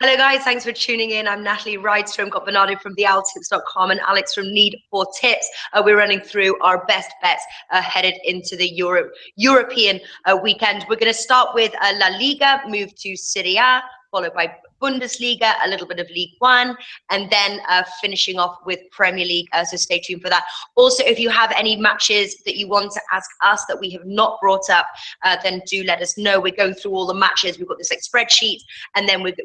Hello guys, thanks for tuning in. I'm Natalie Rydstrom, got Bernardo from thealtips.com and Alex from Need for Tips. We're running through our best bets headed into the European weekend. We're going to start with La Liga, move to Serie, followed by Bundesliga, a little bit of Ligue 1, and then finishing off with Premier League. So stay tuned for that. Also, if you have any matches that you want to ask us that we have not brought up, then do let us know. We're going through all the matches. We've got this like spreadsheet, and then we've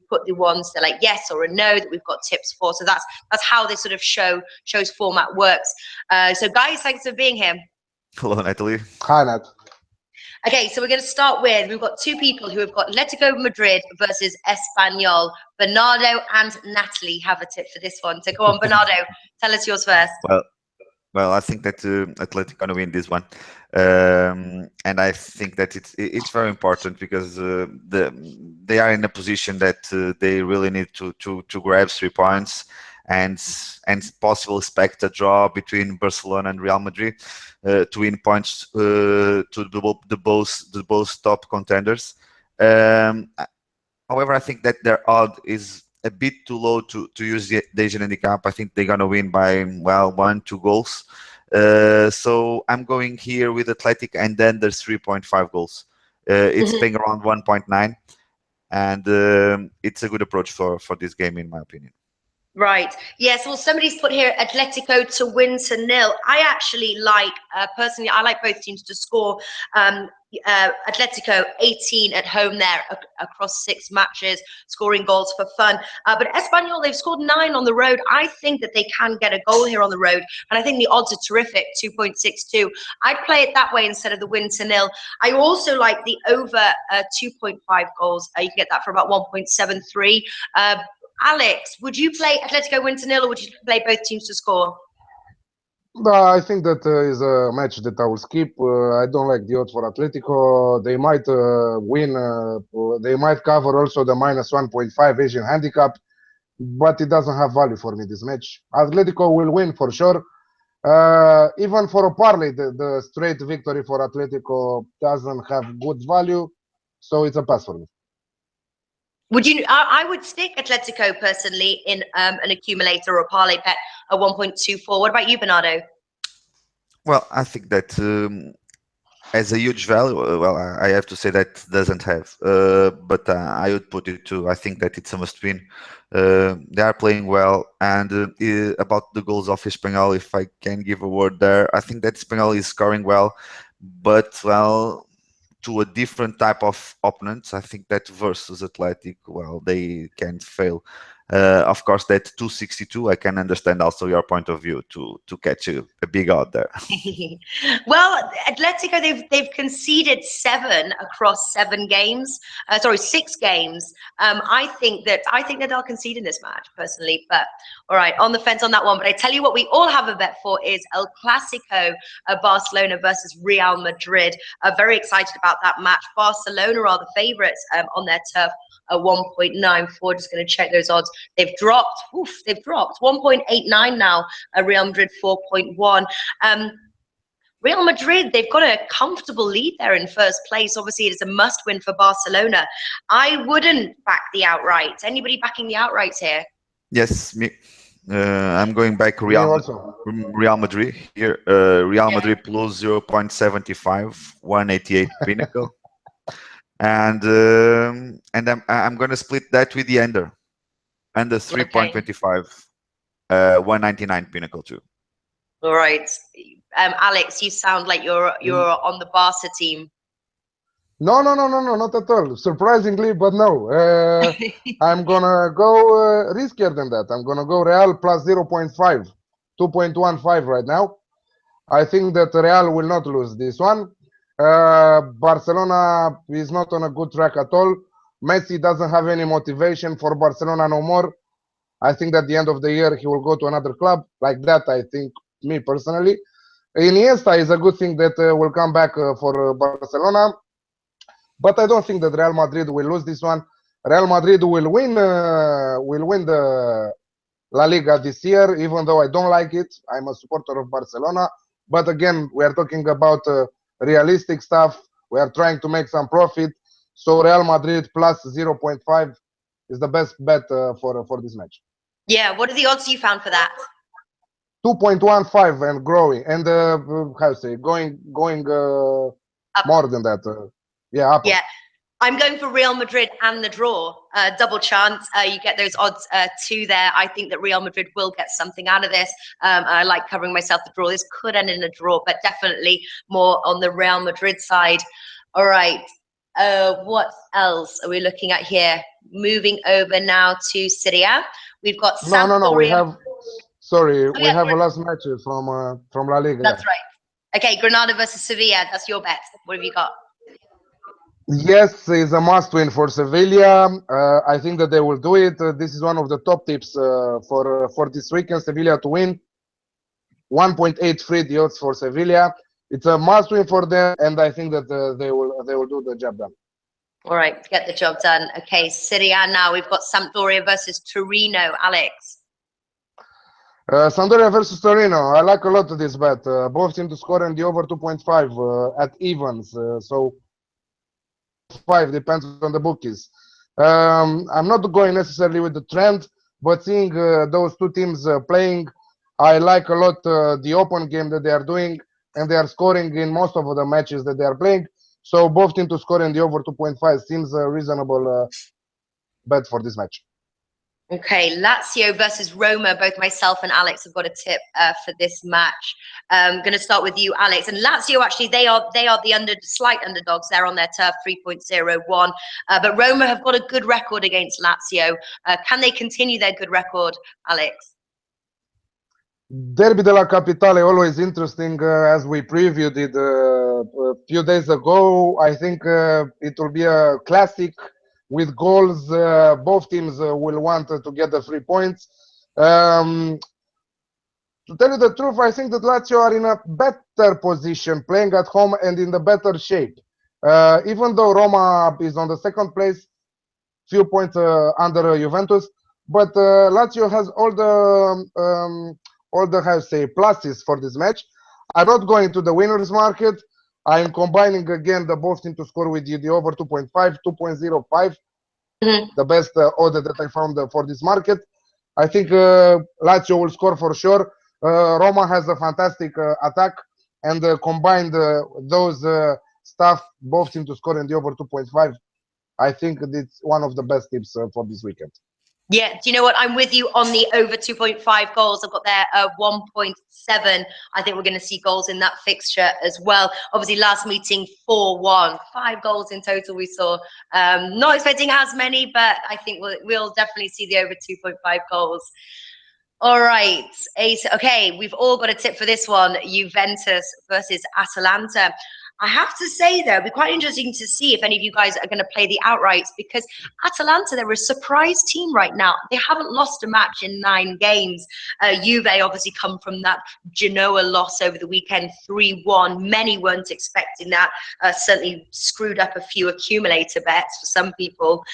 put the ones that like yes or a no that we've got tips for. So that's how this sort of show's format works. So guys, thanks for being here. Hello, Natalie. Hi, Nat. Okay, so we're going to start with, we've got two people who have got Atletico Madrid versus Espanyol. Bernardo and Natalie have a tip for this one. So go on, Bernardo, tell us yours first. Well, I think that Atletico gonna win this one, and I think that it's very important because they are in a position that they really need to grab 3 points and possible expect a draw between Barcelona and Real Madrid to win points to the both top contenders. However, I think that their odd is a bit too low to use the Asian handicap. I think they're gonna win by 1-2 goals. So I'm going here with Athletic, and then there's 3.5 goals. It's paying around 1.9, and it's a good approach for this game, in my opinion. Right. Yes. Well, somebody's put here Atletico to win to 0. I actually like, personally, I like both teams to score. Atletico 18 at home there across 6 matches, scoring goals for fun. But Espanyol, they've scored 9 on the road. I think that they can get a goal here on the road, and I think the odds are terrific, 2.62. I'd play it that way instead of the win to 0. I also like the over 2.5 goals. You can get that for about 1.73. Alex, would you play Atletico win to 0, or would you play both teams to score? I think that is a match that I will skip. I don't like the odds for Atletico. They might win. They might cover also the minus 1.5 Asian handicap, but it doesn't have value for me, this match. Atletico will win for sure. Even for a parlay, the straight victory for Atletico doesn't have good value, so it's a pass for me. Would you? I would stick Atletico personally in an accumulator or a parlay bet at 1.24. What about you, Bernardo? Well, I think that as a huge value, well, I have to say that doesn't have, but I would put it too. I think that it's a must-win. They are playing well, and about the goals of Espanyol, if I can give a word there, I think that Espanyol is scoring well, but well, to a different type of opponents. I think that versus Athletic, well, they can't fail. Of course, that 262, I can understand also your point of view to catch a big odd there. Well, Atletico, they've conceded 7 across 7 games. Sorry, 6 games. I think that they'll concede in this match personally. But all right, on the fence on that one. But I tell you what, we all have a bet for is El Clasico, Barcelona versus Real Madrid. Very excited about that match. Barcelona are the favourites on their turf. 1.94. Just going to check those odds. They've dropped. They've dropped 1.89 now. Real Madrid 4.1. Real Madrid, they've got a comfortable lead there in first place. Obviously, it is a must-win for Barcelona. I wouldn't back the outright. Anybody backing the outrights here? Yes, me. I'm going back Real Madrid here. Real Madrid plus 0.75, 188 pinnacle. And I'm going to split that with the under 3.25, 199 pinnacle too. All right, Alex, you sound like you're on the Barca team. No, not at all. Surprisingly, but no. I'm gonna go riskier than that. I'm gonna go Real plus 0.5, 2.15 right now. I think that Real will not lose this one. Barcelona is not on a good track at all. Messi doesn't have any motivation for Barcelona no more. I think that at the end of the year he will go to another club like that. I think, me personally, Iniesta is a good thing that will come back for Barcelona, but I don't think that Real Madrid will lose this one. Real Madrid will win the La Liga this year, even though I don't like it. I'm a supporter of Barcelona, but again, we are talking about realistic stuff. We are trying to make some profit. So Real Madrid plus 0.5 is the best bet for this match. Yeah, what are the odds you found for that? 2.15 and growing, and how to say, going more than that. Yeah, up. Yeah. I'm going for Real Madrid and the draw. Double chance. You get those odds two there. I think that Real Madrid will get something out of this. I like covering myself the draw. This could end in a draw, but definitely more on the Real Madrid side. All right. What else are we looking at here? Moving over now to Serie. We've got Sampdoria. No. We have. Sorry, we yeah, have a last match from La Liga. That's right. Okay, Granada versus Sevilla. That's your bet. What have you got? Yes, it's a must-win for Sevilla. I think that they will do it. This is one of the top tips for this weekend. Sevilla to win. 1.83 the odds for Sevilla. It's a must-win for them, and I think that they will do the job done. All right, get the job done. Okay, Serie A now. We've got Sampdoria versus Torino. Alex. Sampdoria versus Torino. I like a lot of this bet. Both teams to score and the over 2.5 at evens. So 5 depends on the bookies. I'm not going necessarily with the trend, but seeing those two teams playing, I like a lot the open game that they are doing, and they are scoring in most of the matches that they are playing. So both teams to score in the over 2.5 seems a reasonable bet for this match. Okay, Lazio versus Roma. Both myself and Alex have got a tip for this match. I'm going to start with you, Alex. And Lazio, actually, they are the slight underdogs. They're on their turf, 3.01. But Roma have got a good record against Lazio. Can they continue their good record, Alex? Derby della Capitale, always interesting, as we previewed it a few days ago. I think it will be a classic with goals. Both teams will want to get the 3 points. To tell you the truth, I think that Lazio are in a better position playing at home and in the better shape. Even though Roma is on the second place, few points under Juventus, but Lazio has all the how to say pluses for this match. I'm not going to the winners market. I'm combining again the both team to score with the over 2.5, 2.05. The best order that I found for this market. I think Lazio will score for sure. Roma has a fantastic attack, and combined those stuff, both team to score in the over 2.5. I think it's one of the best tips for this weekend. Yeah, do you know what? I'm with you on the over 2.5 goals. I've got there 1.7. I think we're going to see goals in that fixture as well. Obviously, last meeting 4-1, 5 goals in total we saw. Not expecting as many, but I think we'll definitely see the over 2.5 goals. All right, okay, we've all got a tip for this one. Juventus versus Atalanta. I have to say, though, it'll be quite interesting to see if any of you guys are going to play the outrights, because Atalanta, they're a surprise team right now. They haven't lost a match in 9 games. Juve obviously come from that Genoa loss over the weekend, 3-1. Many weren't expecting that. Certainly screwed up a few accumulator bets for some people.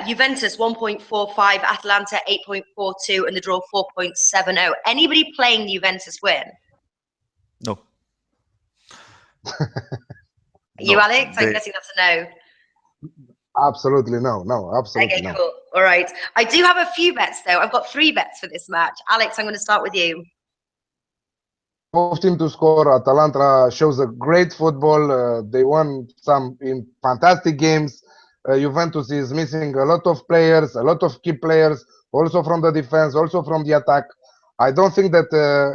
Juventus 1.45, Atalanta 8.42, and the draw 4.70. Anybody playing the Juventus win? No. You, No, Alex? I'm guessing that's a no. Absolutely no. Absolutely okay, no. Cool. All right. I do have a few bets, though. I've got 3 bets for this match. Alex, I'm going to start with you. Both team to score. Atalanta shows a great football. They won some in fantastic games. Juventus is missing a lot of players, a lot of key players, also from the defense, also from the attack. I don't think that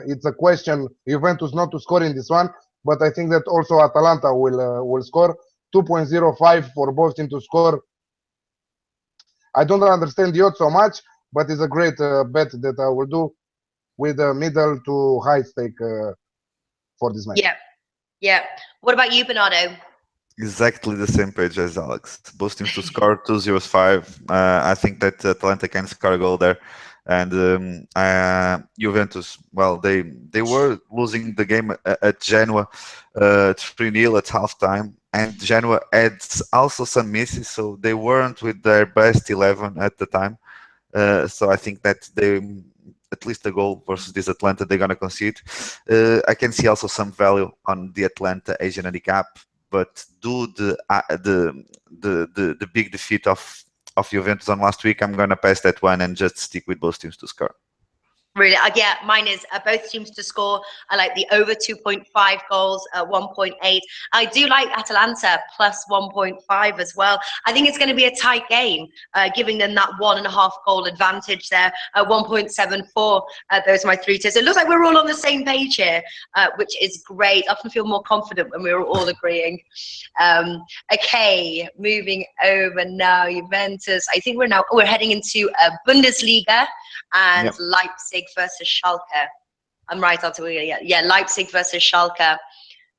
it's a question Juventus not to score in this one, but I think that also Atalanta will score. 2.05 for both teams to score. I don't understand the odds so much, but it's a great bet that I will do with a middle to high stake for this match. Yeah. What about you, Bernardo? Exactly the same page as Alex. Both teams to score 2.05. I think that Atalanta can score a goal there. And Juventus, well, they were losing the game at Genoa 3-0 at halftime. And Genoa had also some misses, so they weren't with their best 11 at the time. So I think that at least a goal versus this Atlanta they're going to concede. I can see also some value on the Atlanta Asian handicap. but due the big defeat of Juventus on last week, I'm gonna pass that one and just stick with both teams to score. Really, yeah, mine is both teams to score. I like the over 2.5 goals, 1.8. I do like Atalanta plus 1.5 as well. I think it's going to be a tight game, giving them that 1.5 goal advantage there at 1.74. Those are my three tiers. It looks like we're all on the same page here, which is great. I often feel more confident when we're all agreeing. Okay, moving over now. Juventus. I think we're heading into Bundesliga. And yep. Leipzig versus Schalke. I'm right, aren't we? Yeah, Leipzig versus Schalke.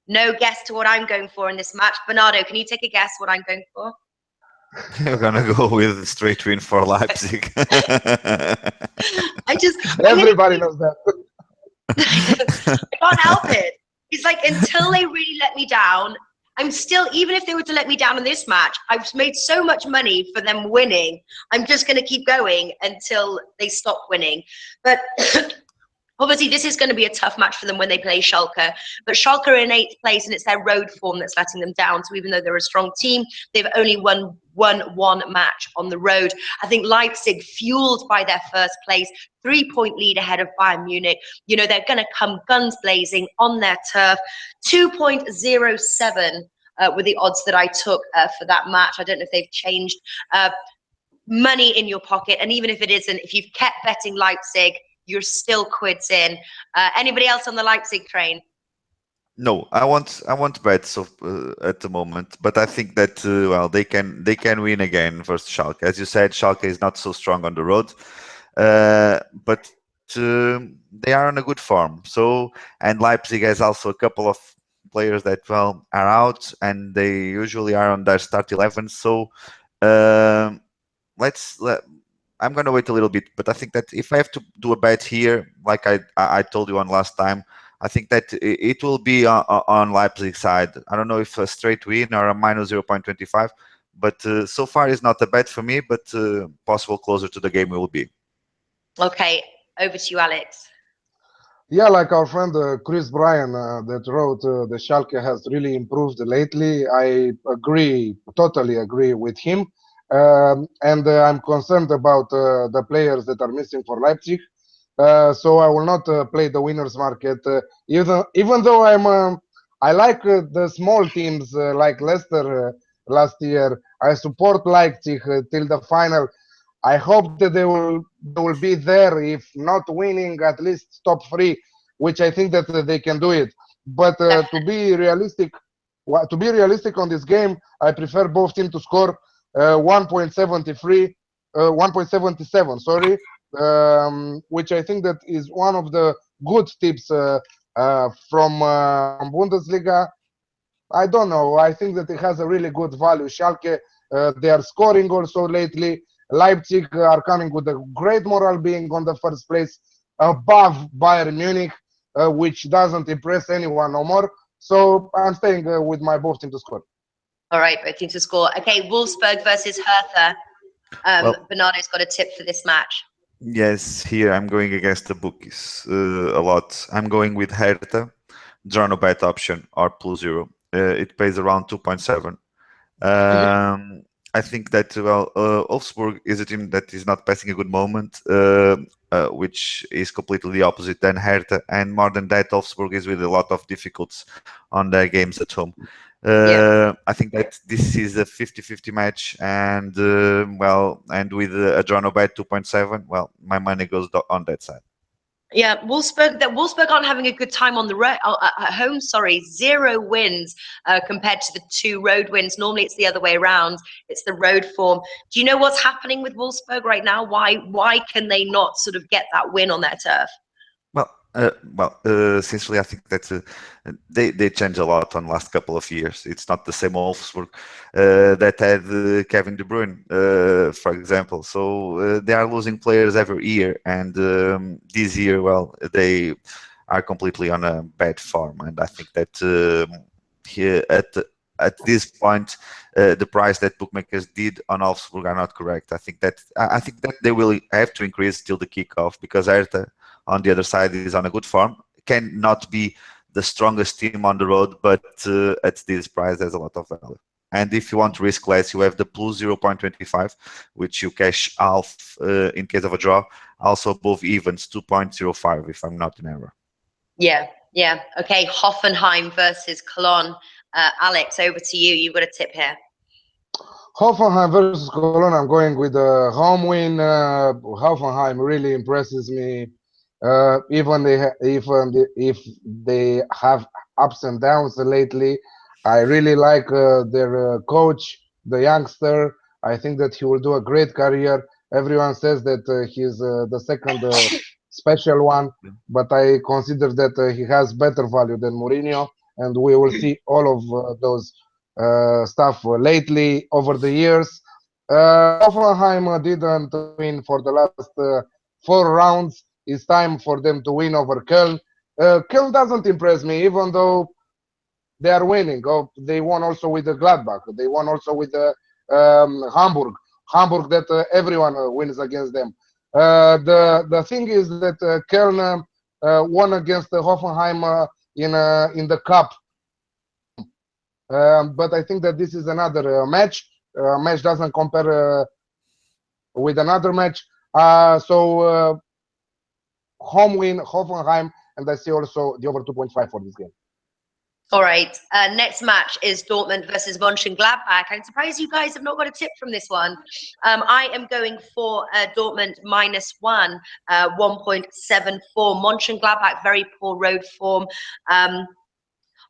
No guess to what I'm going for in this match. Bernardo, can you take a guess what I'm going for? You're gonna go with straight win for Leipzig. Everybody knows that. I can't help it. It's like until they really let me down, I'm still, even if they were to let me down in this match, I've made so much money for them winning. I'm just going to keep going until they stop winning. But obviously, this is going to be a tough match for them when they play Schalke. But Schalke are in 8th place, and it's their road form that's letting them down. So even though they're a strong team, they've only won one match on the road. I think Leipzig, fueled by their first place, 3-point lead ahead of Bayern Munich. You know, they're going to come guns blazing on their turf. 2.07 were the odds that I took for that match. I don't know if they've changed. Money in your pocket. And even if it isn't, if you've kept betting Leipzig, you're still quids in. Anybody else on the Leipzig train? No, I want bets at the moment, but I think that well, they can win again versus Schalke. As you said, Schalke is not so strong on the road, but they are on a good form. So, and Leipzig has also a couple of players that are out, and they usually are on their start 11. So, I'm gonna wait a little bit, but I think that if I have to do a bet here, like I told you on last time, I think that it will be on Leipzig side. I don't know if a straight win or a minus 0.25, but so far it's not a bet for me, but possible closer to the game will be. Okay, over to you, Alex. Yeah, like our friend Chris Bryan that wrote the Schalke has really improved lately. I totally agree with him. And I'm concerned about the players that are missing for Leipzig. So I will not play the winners market, even though I like the small teams like Leicester last year. I support Leipzig till the final. I hope that they will be there, if not winning, at least top 3, which I think that they can do it. But to be realistic on this game, I prefer both teams to score 1.77. Sorry. Which I think that is one of the good tips from Bundesliga. I don't know. I think that it has a really good value. Schalke, they are scoring also lately. Leipzig are coming with a great morale, being on the first place above Bayern Munich, which doesn't impress anyone no more. So I'm staying with my both teams to score. All right, both teams to score. Okay, Wolfsburg versus Hertha. Bernardo's got a tip for this match. Yes, here I'm going against the bookies a lot. I'm going with Hertha, draw no bet option or +0. It pays around 2.7. I think that Wolfsburg is a team that is not passing a good moment, which is completely the opposite than Hertha, and more than that, Wolfsburg is with a lot of difficulties on their games at home. I think that this is a 50-50 match, and and with a draw no bet 2.7, well, my money goes on that side. Yeah, Wolfsburg aren't having a good time on the road at home. Sorry, 0 wins compared to the 2 road wins. Normally, it's the other way around. It's the road form. Do you know what's happening with Wolfsburg right now? Why can they not sort of get that win on their turf? Essentially, I think that they changed a lot on the last couple of years. It's not the same Wolfsburg that had Kevin De Bruyne, for example. So they are losing players every year, and this year, well, they are completely on a bad form. And I think that here at this point, the price that bookmakers did on Wolfsburg are not correct. I think that they will have to increase till the kickoff, because Hertha on the other side is on a good form. Cannot be the strongest team on the road, but at this price, there's a lot of value. And if you want to risk less, you have the plus 0.25, which you cash half in case of a draw. Also above evens, 2.05, if I'm not in error. Yeah. Okay, Hoffenheim versus Cologne. Alex, over to you. You've got a tip here. Hoffenheim versus Cologne. I'm going with a home win. Hoffenheim really impresses me. Even if they have ups and downs lately, I really like their coach, the youngster. I think that he will do a great career. Everyone says that he's the second special one, but I consider that he has better value than Mourinho, and we will see all of those stuff lately over the years. Hoffenheim didn't win for the last 4 rounds. It's time for them to win over Köln. Köln doesn't impress me, even though they are winning. Oh, they won also with the Gladbach. They won also with the Hamburg. Hamburg that everyone wins against them. The thing is that Köln won against Hoffenheim in the cup. But I think that this is another match. Match doesn't compare with another match. So home win, Hoffenheim, and I see also the over 2.5 for this game. All right. Next match is Dortmund versus Mönchengladbach. I'm surprised you guys have not got a tip from this one. I am going for Dortmund -1, 1.74. Mönchengladbach, very poor road form.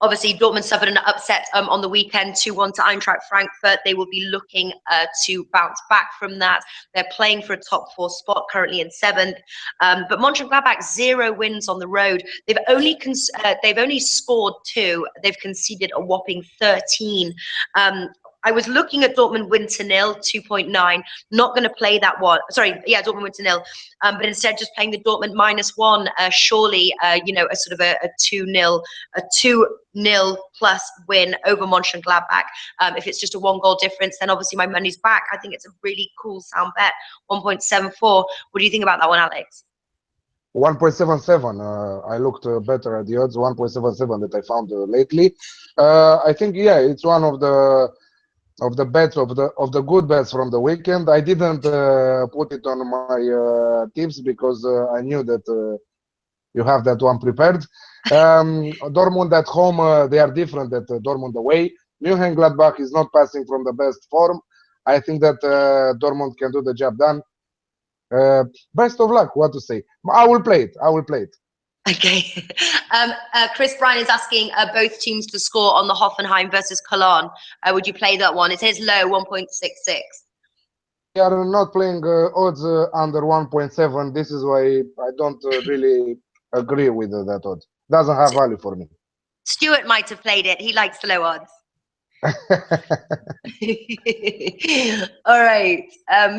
Obviously, Dortmund suffered an upset on the weekend, 2-1 to Eintracht Frankfurt. They will be looking to bounce back from that. They're playing for a top 4 spot, currently in 7th. But Mönchengladbach, 0 wins on the road. They've only scored 2. They've conceded a whopping 13. I was looking at Dortmund win to nil, 2.9. Not going to play that one. Sorry, yeah, Dortmund win to nil. But instead, just playing the Dortmund -1. Surely, a sort of a 2-0 plus win over Mönchengladbach. If it's just a 1-goal difference, then obviously my money's back. I think it's a really cool sound bet, 1.74. What do you think about that one, Alex? 1.77. I looked better at the odds. 1.77 that I found lately. I think it's one of the bets of the good bets from the weekend. I didn't put it on my tips because I knew that you have that one prepared. Dortmund at home, they are different at Dortmund away. Mönchengladbach is not passing from the best form. I think that Dortmund can do the job done. Best of luck, what to say. I will play it. Okay. Chris Bryan is asking both teams to score on the Hoffenheim versus Cologne. Would you play that one? It says low, 1.66. We are not playing odds under 1.7. This is why I don't really agree with that odd. Doesn't have value for me. Stuart might have played it. He likes the low odds. All right.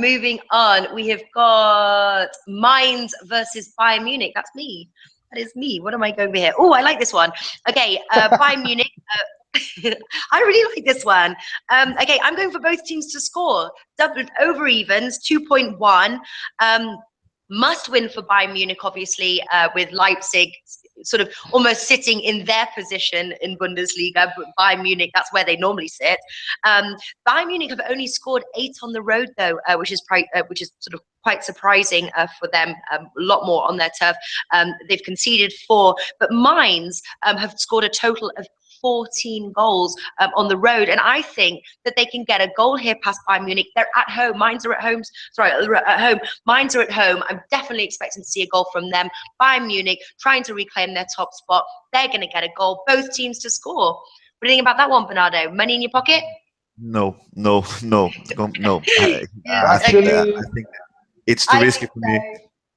Moving on. We have got Mainz versus Bayern Munich. That's me. That is me. What am I going over here? Oh, I like this one. Okay, Bayern Munich. I really like this one. Okay, I'm going for both teams to score. Double over evens, 2.1. Must win for Bayern Munich, obviously, with Leipzig sort of almost sitting in their position in Bundesliga. But Bayern Munich, that's where they normally sit. Bayern Munich have only scored 8 on the road, though, which is sort of quite surprising for them. A lot more on their turf. They've conceded 4, but Mainz have scored a total of 14 goals on the road, and I think that they can get a goal here past Bayern Munich. They're at home. Mainz are at home. Mainz are at home. I'm definitely expecting to see a goal from them. Bayern Munich trying to reclaim their top spot. They're going to get a goal. Both teams to score. What do you think about that one, Bernardo? Money in your pocket? No. I think it's too risky for me.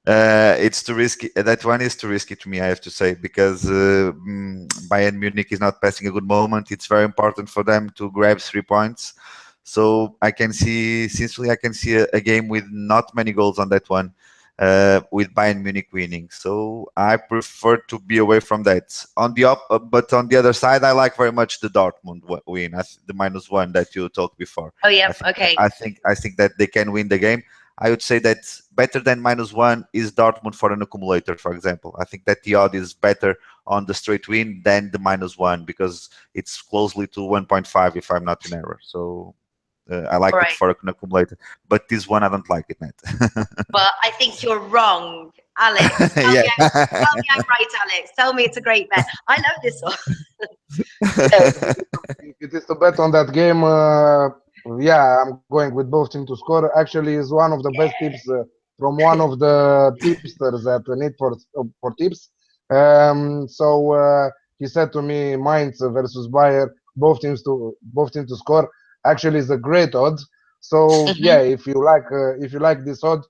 It's too risky. That one is too risky to me, I have to say, because Bayern Munich is not passing a good moment. It's very important for them to grab 3 points. So I can see a game with not many goals on that one, with Bayern Munich winning. So I prefer to be away from that. But on the other side, I like very much the Dortmund win, the -1 that you talked before. Oh yeah, okay. I think that they can win the game. I would say that better than -1 is Dortmund for an accumulator, for example. I think that the odd is better on the straight win than the -1, because it's closely to 1.5 if I'm not in error. So I like it for an accumulator, but this one I don't like it, Nat. Well, I think you're wrong, Alex. Tell me I'm right, Alex. Tell me it's a great bet. I love this one. If it is to bet on that game, yeah, I'm going with both teams to score. Actually, is one of the best tips from one of the tipsters at Need for Tips. So he said to me, Mainz versus Bayer, both teams to score. Actually, is a great odd. So yeah, if you like this odd,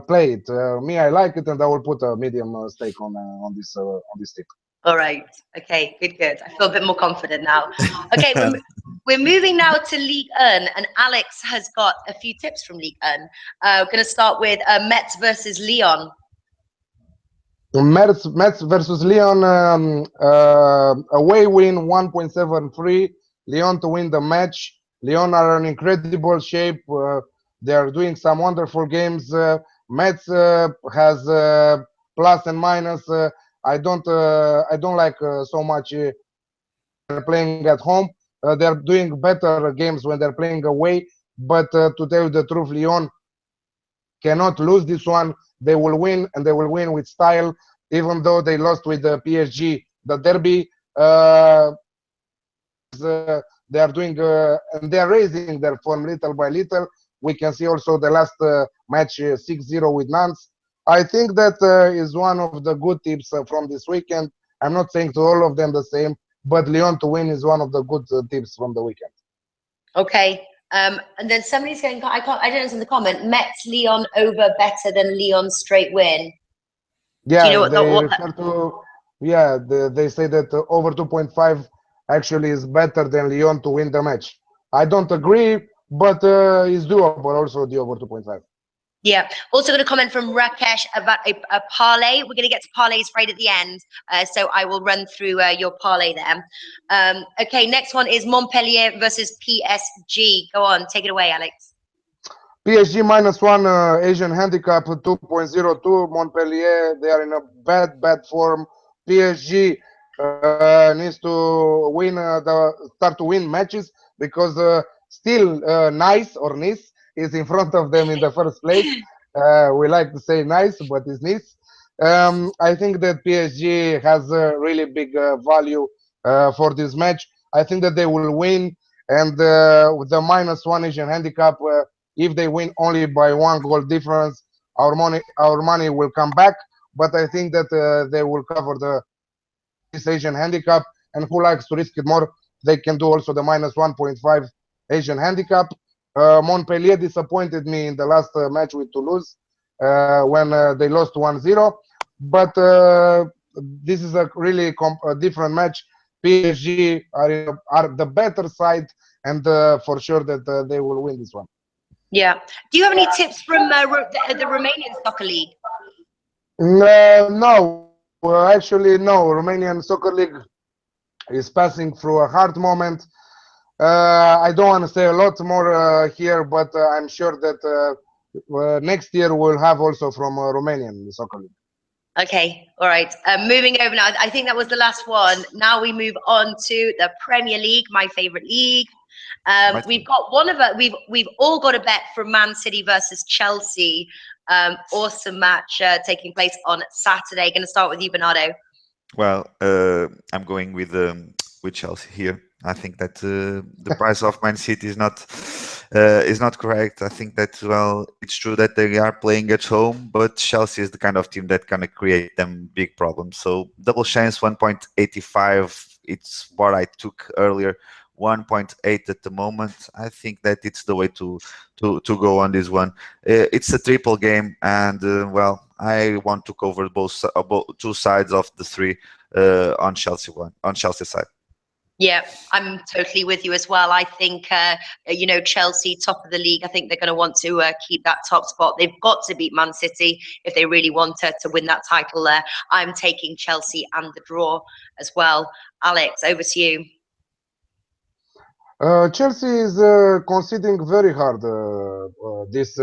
play it. Me, I like it, and I will put a medium stake on this tip. All right. Okay. Good. I feel a bit more confident now. Okay. We're moving now to Ligue 1, and Alex has got a few tips from Ligue 1. We're going to start with Metz versus Lyon. Metz versus Lyon, away win 1.73. Lyon to win the match. Lyon are in incredible shape. They are doing some wonderful games. Metz has plus and minus. I don't like so much playing at home. They're doing better games when they're playing away. But to tell you the truth, Lyon cannot lose this one. They will win, and they will win with style, even though they lost with the PSG. The derby, they are doing, and they are raising their form little by little. We can see also the last match 6-0 with Nantes. I think that is one of the good tips from this weekend. I'm not saying to all of them the same, but Lyon to win is one of the good tips from the weekend. Okay. And then somebody's going, I don't understand the comment. Metz Lyon over better than Lyon straight win. Yeah, do you know they refer to, yeah, they say that over 2.5 actually is better than Lyon to win the match. I don't agree, but it's doable also, the over 2.5. Yeah. Also got a comment from Rakesh about a parlay. We're going to get to parlays right at the end. So I will run through your parlay there. Okay, next one is Montpellier versus PSG. Go on, take it away, Alex. PSG -1 Asian handicap 2.02. Montpellier, they are in a bad form. PSG needs to win start to win matches, because still Nice or Nice is in front of them in the first place. We like to say Nice, but it's Nice. I think that PSG has a really big value for this match. I think that they will win, and with the -1 Asian handicap, if they win only by 1 goal difference, our money will come back. But I think that they will cover this Asian handicap, and who likes to risk it more, they can do also the -1.5 Asian handicap. Montpellier disappointed me in the last match with Toulouse when they lost 1-0, but this is a really different match. PSG are the better side, and for sure that they will win this one. Yeah. Do you have any tips from the Romanian Soccer League? No, actually, no. Romanian Soccer League is passing through a hard moment. I don't want to say a lot more here, but I'm sure that next year we'll have also from Romanian Soccer League. Okay, all right. Moving over now. I think that was the last one. Now we move on to the Premier League, my favorite league. We've got we've all got a bet from Man City versus Chelsea. Awesome match taking place on Saturday. Going to start with you, Bernardo. Well, I'm going with Chelsea here. I think that the price of Man City is not correct. I think that, well, it's true that they are playing at home, but Chelsea is the kind of team that can create them big problems. So double chance 1.85. It's what I took earlier. 1.8 at the moment. I think that it's the way to go on this one. It's a triple game, and well, I want to cover both two sides of the three on Chelsea side. Yeah, I'm totally with you as well. I think, Chelsea, top of the league, I think they're going to want to keep that top spot. They've got to beat Man City if they really want to win that title there. I'm taking Chelsea and the draw as well. Alex, over to you. Chelsea is conceding very hard this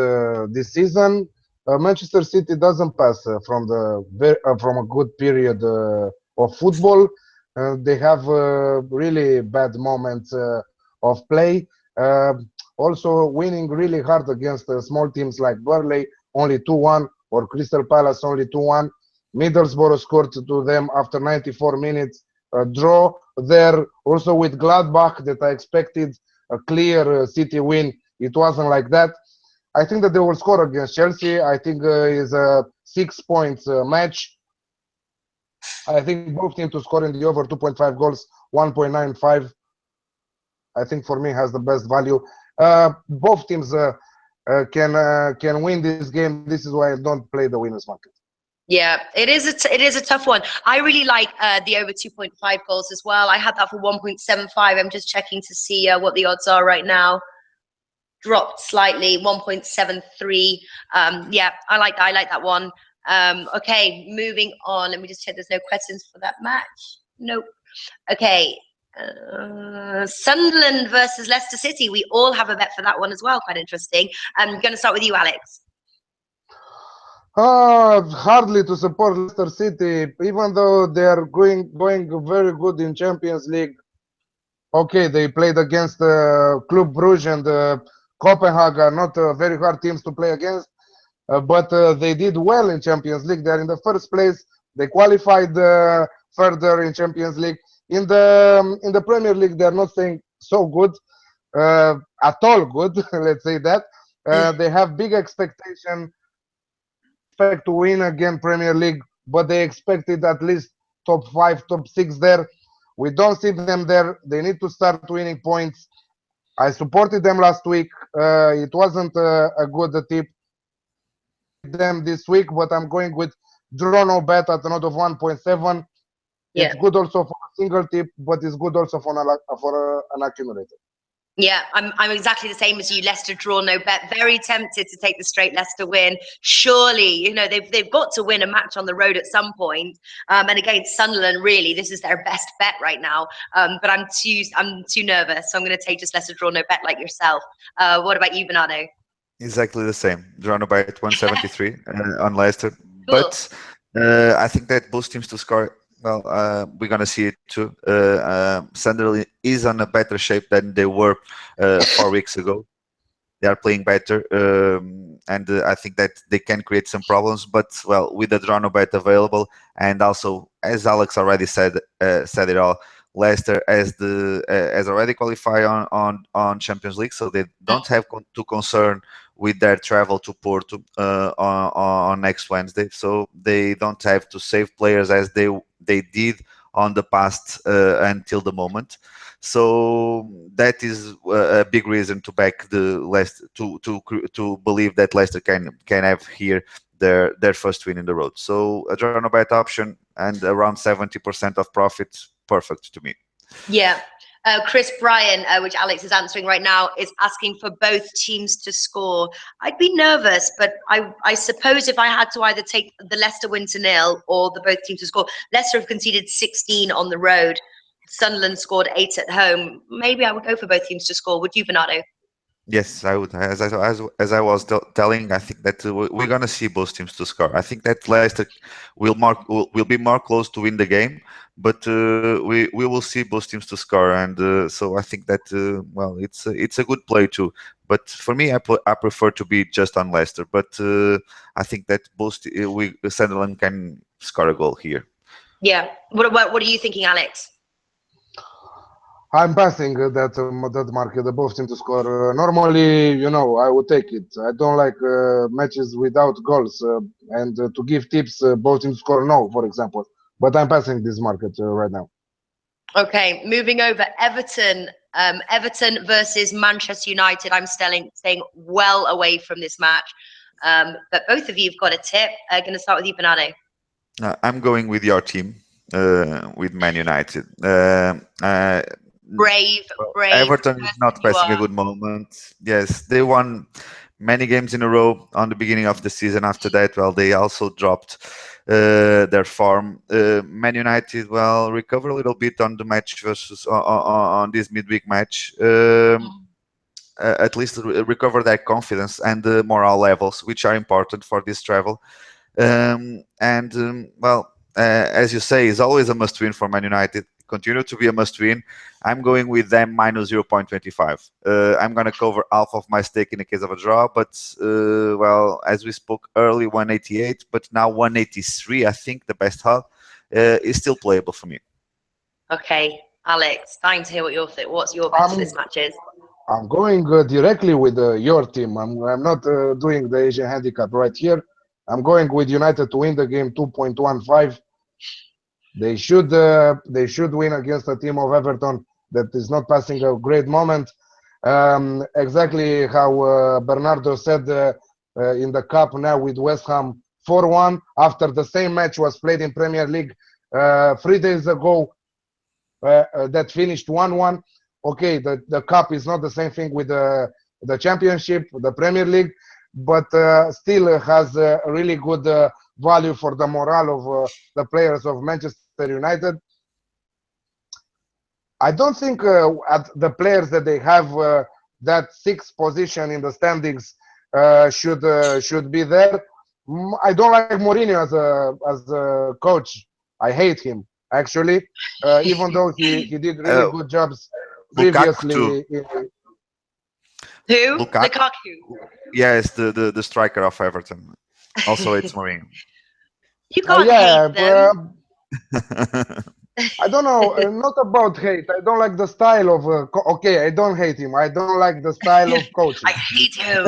season. Manchester City doesn't pass from a good period of football. They have really bad moments of play. Uh, Also winning really hard against small teams like Burnley, only 2-1, or Crystal Palace, only 2-1. Middlesbrough scored to them after 94 minutes. A draw there also with Gladbach that I expected a clear City win. It wasn't like that. I think that they will score against Chelsea. I think is a 6 points match. I think both teams to score in the over 2.5 goals, 1.95. I think for me has the best value. Both teams can win this game. This is why I don't play the winners market. Yeah, it is a tough one. I really like the over 2.5 goals as well. I had that for 1.75. I'm just checking to see what the odds are right now. Dropped slightly, 1.73. Yeah, I like that one. Okay, moving on. Let me just check. There's no questions for that match. Nope. Okay. Sunderland versus Leicester City. We all have a bet for that one as well. Quite interesting. I'm going to start with you, Alex. Hardly to support Leicester City, even though they are going very good in Champions League. Okay, they played against Club Brugge and Copenhagen, not very hard teams to play against, but they did well in Champions League. They're in the first place. They qualified further in Champions League. In the Premier League, they're not saying so good, at all good. Let's say that they have big expectation. Expect to win again Premier League, but they expected at least top 5, top 6 there. We don't see them there. They need to start winning points. I supported them last week. It wasn't a good tip them this week, but I'm going with draw no bet at an odd of 1.7. Yeah. It's good also for a single tip, but it's good also for an accumulator. Yeah, I'm exactly the same as you. Leicester draw no bet. Very tempted to take the straight Leicester win. Surely, you know, they've got to win a match on the road at some point. And against Sunderland, really, this is their best bet right now. But I'm too nervous, so I'm going to take just Leicester draw no bet like yourself. What about you, Bernardo? Exactly the same. Draw no bet at 173 on Leicester. Cool. But I think that both teams to score. Well, we're gonna see it too. Sunderland is on a better shape than they were 4 weeks ago. They are playing better, and I think that they can create some problems. But well, with the draw no bet available, and also as Alex already said it all, Leicester as already qualified on Champions League, so they don't have to concern with their travel to Porto on next Wednesday. So they don't have to save players as they did on the past until the moment. So that is a big reason to back the Leicester to believe that Leicester can have here their first win in the road. So a draw no bet option and around 70% of profits, perfect to me. Yeah. Chris Bryan, which Alex is answering right now, is asking for both teams to score. I'd be nervous, but I suppose if I had to either take the Leicester win to 0 or the both teams to score, Leicester have conceded 16 on the road. Sunderland scored 8 at home. Maybe I would go for both teams to score. Would you, Bernardo? Yes, I would. As I was telling, I think that we're gonna see both teams to score. I think that Leicester will be more close to win the game, but we will see both teams to score, and so I think that well, it's a good play too. But for me, I prefer to be just on Leicester. But I think that Sunderland can score a goal here. Yeah. What are you thinking, Alex? I'm passing that market, the both teams to score. Normally, you know, I would take it. I don't like matches without goals, and to give tips, both teams score no, for example. But I'm passing this market right now. Okay, moving over. Everton versus Manchester United. I'm staying well away from this match. But both of you have got a tip. Going to start with you, Bernardo. I'm going with your team, with Man United. Brave. Everton is not passing a good moment. Yes, they won many games in a row on the beginning of the season. After that, well, they also dropped their form. Man United, well, recover a little bit on the match versus on this midweek match. at least recover their confidence and the morale levels, which are important for this travel. Well, as you say, it's always a must-win for Man United. Continue to be a must-win. I'm going with them minus 0.25. I'm going to cover half of my stake in the case of a draw, but well, as we spoke early, 188, but now 183. I think the best hull is still playable for me. Okay, Alex, dying to hear what's your bet for this match is. I'm going directly with your team. I'm not doing the Asian handicap right here. I'm going with United to win the game 2.15. They should win against a team of Everton that is not passing a great moment. Exactly how Bernardo said in the cup now with West Ham 4-1 after the same match was played in Premier League 3 days ago that finished 1-1. Okay, the cup is not the same thing with the championship, the Premier League, but still has a really good value for the morale of the players of Manchester United. I don't think at the players that they have that sixth position in the standings should be there. I don't like Mourinho as a coach. I hate him actually, even though he did really good jobs previously. Who? Lukaku. Yes, the striker of Everton. Also, it's Mourinho. You can't hate them. I don't know, not about hate. I don't like the style of. Okay, I don't hate him. I don't like the style of coaching. I hate him.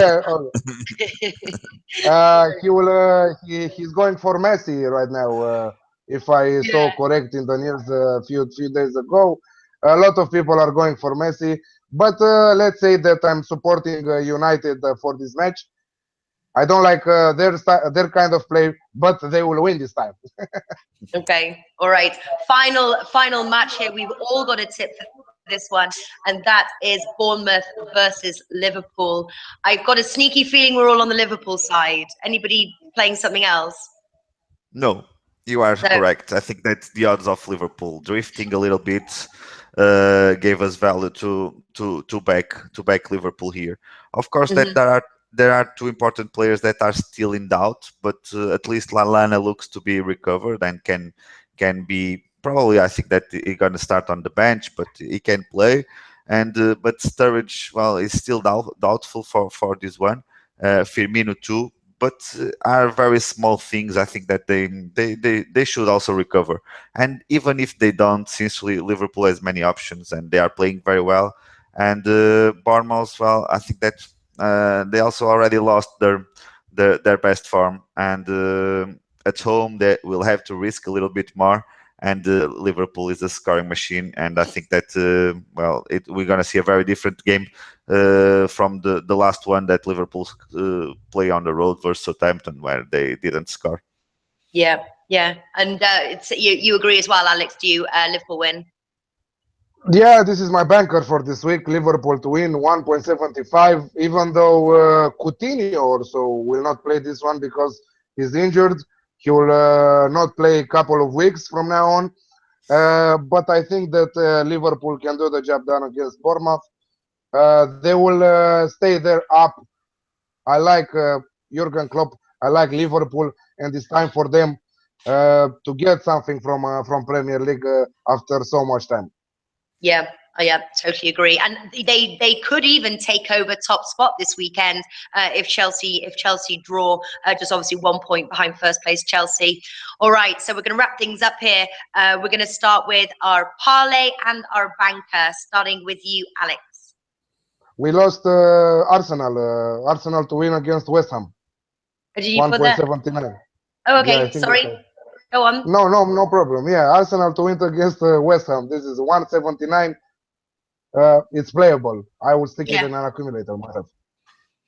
He's going for Messi right now. If I saw correct in the news a few days ago, a lot of people are going for Messi. But let's say that I'm supporting United for this match. I don't like their kind of play, but they will win this time. Okay, all right. Final match here. We've all got a tip for this one, and that is Bournemouth versus Liverpool. I've got a sneaky feeling we're all on the Liverpool side. Anybody playing something else? No, you are correct. I think that the odds of Liverpool drifting a little bit gave us value to back Liverpool here. Of course, that there are two important players that are still in doubt, but at least Lallana looks to be recovered and can be probably. I think that he's going to start on the bench, but he can play. And but Sturridge, well, is still doubtful for this one. Firmino too, but are very small things. I think that they should also recover. And even if they don't, since Liverpool has many options and they are playing very well. And Bournemouth, well, I think that. They also already lost their best form, and at home they will have to risk a little bit more. And Liverpool is a scoring machine, and I think that well, we're gonna see a very different game from the last one that Liverpool play on the road versus Southampton, where they didn't score. Yeah, and you agree as well, Alex? Do you Liverpool win? Yeah, this is my banker for this week. Liverpool to win 1.75. Even though Coutinho also will not play this one because he's injured, he will not play a couple of weeks from now on. But I think that Liverpool can do the job done against Bournemouth. They will stay there up. I like Jurgen Klopp. I like Liverpool, and it's time for them to get something from Premier League after so much time. Yeah, totally agree. And they could even take over top spot this weekend if Chelsea draw, just obviously 1 point behind first place Chelsea. All right, so we're going to wrap things up here. We're going to start with our parlay and our banker, starting with you, Alex. We lost Arsenal to win against West Ham. Did you put that? 1.79. Oh, okay. Yeah, sorry. Go on. No problem. Yeah, Arsenal to win against West Ham. This is 1.79. It's playable. I will stick it in an accumulator myself.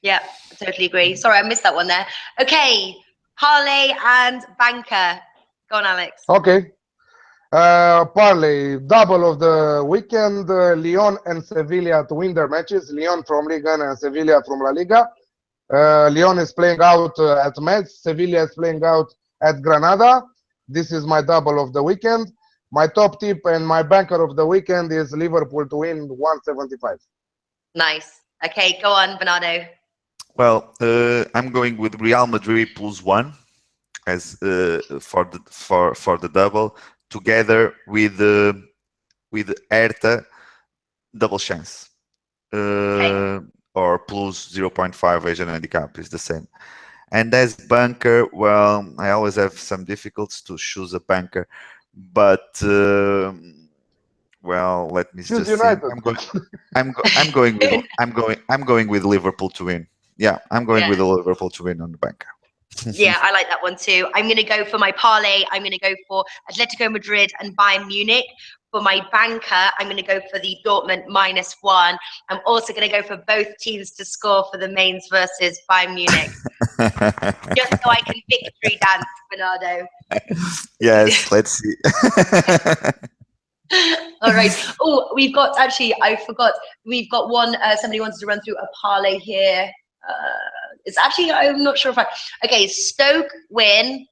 Yeah, I totally agree. Sorry, I missed that one there. Okay, parlay and banker. Go on, Alex. Okay. Parlay, double of the weekend. Lyon and Sevilla to win their matches. Lyon from Liga and Sevilla from La Liga. Lyon is playing out at Metz. Sevilla is playing out at Granada. This is my double of the weekend. My top tip and my banker of the weekend is Liverpool to win 1.75. Nice. Okay, go on, Bernardo. Well, I'm going with Real Madrid +1 as for the double, together with Hertha double chance, Okay. or +0.5 Asian handicap is the same. And as bunker, well, I always have some difficulties to choose a bunker, but well, let me Choose just think. United. I'm going with Liverpool to win. Yeah, I'm going with Yeah. Liverpool to win on the bunker. Yeah, I like that one too. I'm going to go for my parlay. I'm going to go for Atletico Madrid and Bayern Munich. For my banker, I'm going to go for the Dortmund -1. I'm also going to go for both teams to score for the Mainz versus Bayern Munich. Just so I can victory dance, Bernardo. Yes, let's see. All right. Oh, we've got, actually, I forgot. We've got one, somebody wanted to run through a parlay here. It's actually, I'm not sure if okay, Stoke win,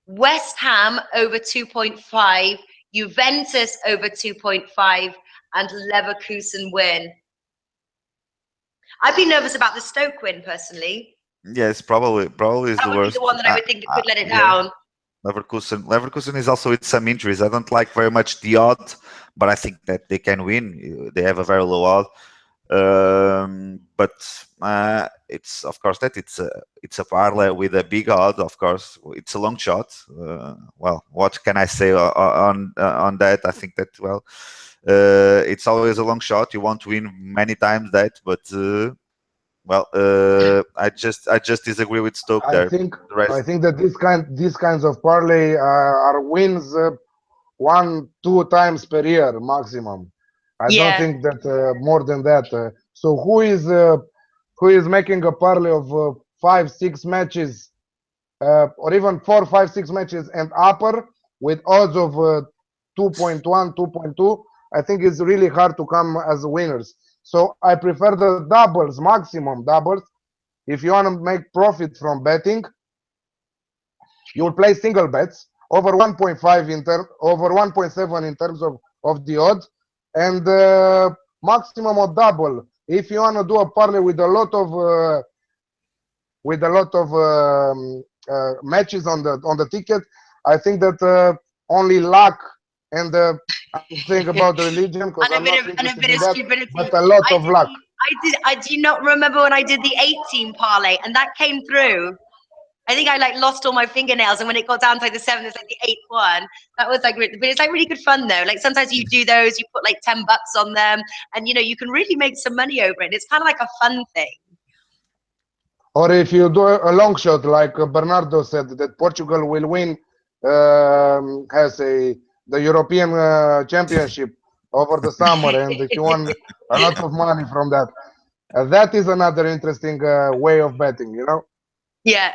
West Ham over 2.5, Juventus over 2.5, and Leverkusen win. I'd be nervous about the Stoke win, personally. Yes, probably is That the would be worst. the one that I would think that could let it Yeah. down. Leverkusen is also with some injuries. I don't like very much the odd, but I think that they can win. They have a very low odd. But it's, of course, that it's a parlay with a big odd. Of course, it's a long shot. Well, what can I say on that? I think that, well, it's always a long shot. You want to win many times that, but well, I just disagree with Stoke there. I think that these kinds of parlay are wins 1-2 times per year maximum. I don't think that more than that. So who is making a parlay of 5-6 matches, or even 4-5-6 matches and upper with odds of 2.1, 2.2? I think it's really hard to come as winners. So I prefer the doubles, maximum doubles. If you want to make profit from betting, you will play single bets over 1.5 over 1.7 in terms of the odds, and maximum of double. If you want to do a parlay with a lot of matches on the ticket, I think that only luck and I'm saying about the religion because I'm not interested in that, but a lot of luck. I do not remember when I did the 8-team parlay and that came through. I think I like lost all my fingernails, and when it got down to like the 7th, it's like the 8th one. That was like, but it's like really good fun though. Like sometimes you do those, you put like $10 on them, and you know you can really make some money over it. It's kind of like a fun thing. Or if you do a long shot, like Bernardo said, that Portugal will win, has the European Championship over the summer, and if you want a lot of money from that, that is another interesting way of betting, you know? Yeah.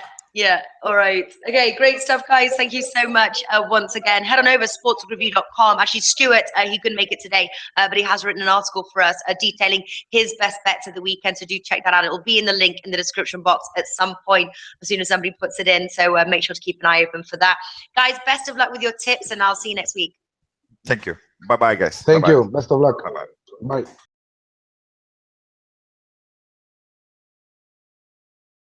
All right. Okay, great stuff, guys. Thank you so much once again. Head on over sportsreview.com. Actually, Stuart, he couldn't make it today, but he has written an article for us detailing his best bets of the weekend. So do check that out. It will be in the link in the description box at some point as soon as somebody puts it in. So make sure to keep an eye open for that. Guys, best of luck with your tips, and I'll see you next week. Thank you. Bye-bye, guys. Thank you. Best of luck. Bye-bye. Bye.